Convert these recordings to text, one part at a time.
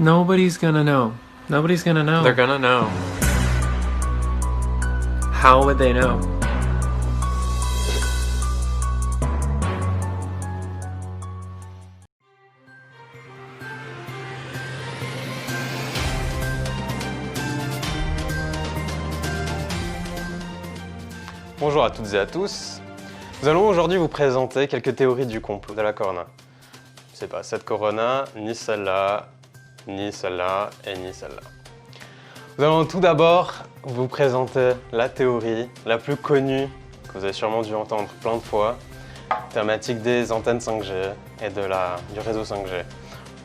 Nobody's gonna know. Nobody's gonna know. They're gonna know. How would they know? Bonjour à toutes et à tous. Nous allons aujourd'hui vous présenter quelques théories du complot de la Corona. C'est pas cette Corona, ni celle-là, ni celle-là et ni celle-là. Nous allons tout d'abord vous présenter la théorie la plus connue, que vous avez sûrement dû entendre plein de fois, thématique des antennes 5G et du réseau 5G.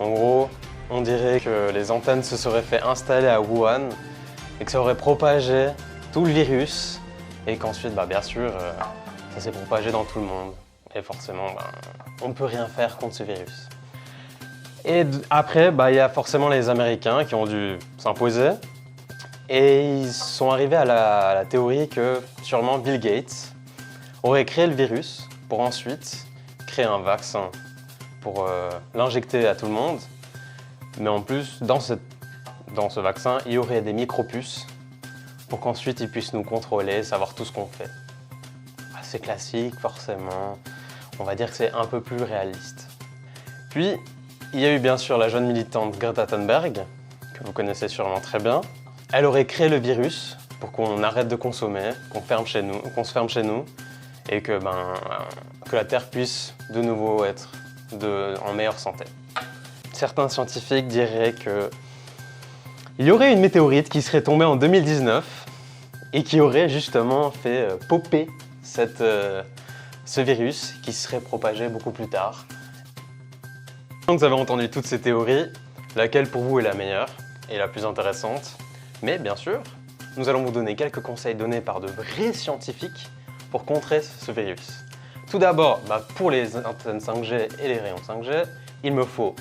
En gros, on dirait que les antennes se seraient fait installer à Wuhan et que ça aurait propagé tout le virus et qu'ensuite, bien sûr, ça s'est propagé dans tout le monde. Et forcément, on ne peut rien faire contre ce virus. Et après, il y a forcément les Américains qui ont dû s'imposer. Et ils sont arrivés à la théorie que sûrement Bill Gates aurait créé le virus pour ensuite créer un vaccin pour l'injecter à tout le monde. Mais en plus, dans ce vaccin, il y aurait des micropuces pour qu'ensuite ils puissent nous contrôler, savoir tout ce qu'on fait. C'est classique, forcément. On va dire que c'est un peu plus réaliste. Puis, il y a eu bien sûr la jeune militante Greta Thunberg, que vous connaissez sûrement très bien. Elle aurait créé le virus pour qu'on arrête de consommer, qu'on se ferme chez nous, et que la Terre puisse de nouveau être en meilleure santé. Certains scientifiques diraient que il y aurait une météorite qui serait tombée en 2019 et qui aurait justement fait popper ce virus qui serait propagé beaucoup plus tard. Donc vous avez entendu toutes ces théories, laquelle pour vous est la meilleure et la plus intéressante. Mais bien sûr, nous allons vous donner quelques conseils donnés par de vrais scientifiques pour contrer ce virus. Tout d'abord, pour les antennes 5G et les rayons 5G, il me faut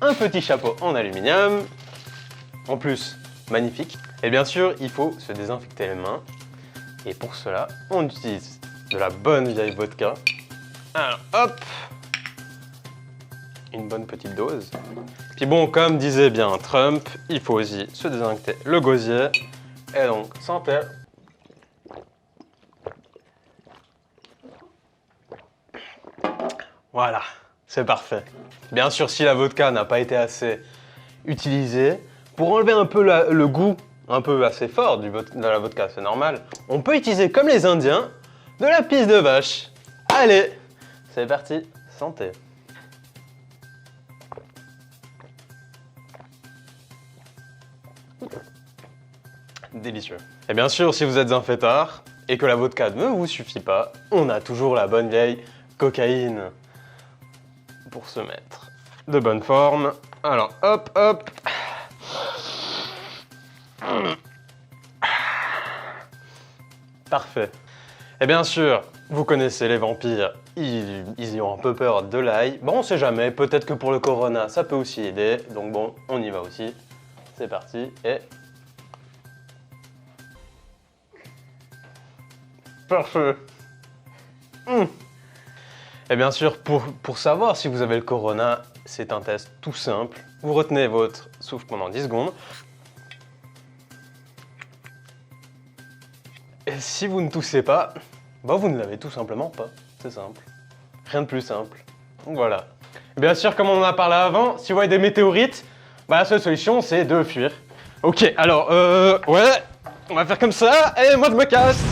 un petit chapeau en aluminium, en plus magnifique. Et bien sûr, il faut se désinfecter les mains. Et pour cela, on utilise de la bonne vieille vodka. Alors hop, une bonne petite dose. Puis bon, comme disait bien Trump, il faut aussi se désinfecter le gosier. Et donc, santé. Voilà, c'est parfait. Bien sûr, si la vodka n'a pas été assez utilisée, pour enlever un peu le goût un peu assez fort de la vodka, c'est normal, on peut utiliser comme les Indiens de la pisse de vache. Allez, c'est parti, santé. Délicieux. Et bien sûr, si vous êtes un fêtard et que la vodka ne vous suffit pas, on a toujours la bonne vieille cocaïne pour se mettre de bonne forme. Alors hop, hop. Parfait. Et bien sûr, vous connaissez les vampires, ils y ont un peu peur de l'ail. Bon, on sait jamais, peut-être que pour le corona, ça peut aussi aider. Donc bon, on y va aussi. C'est parti et... Parfait. Et bien sûr, pour savoir si vous avez le corona, c'est un test tout simple. Vous retenez votre souffle pendant 10 secondes. Et si vous ne toussez pas, vous ne l'avez tout simplement pas. C'est simple. Rien de plus simple. Donc voilà. Et bien sûr, comme on en a parlé avant, si vous voyez des météorites, la seule solution, c'est de fuir. Ok, alors, ouais, on va faire comme ça, et moi je me casse.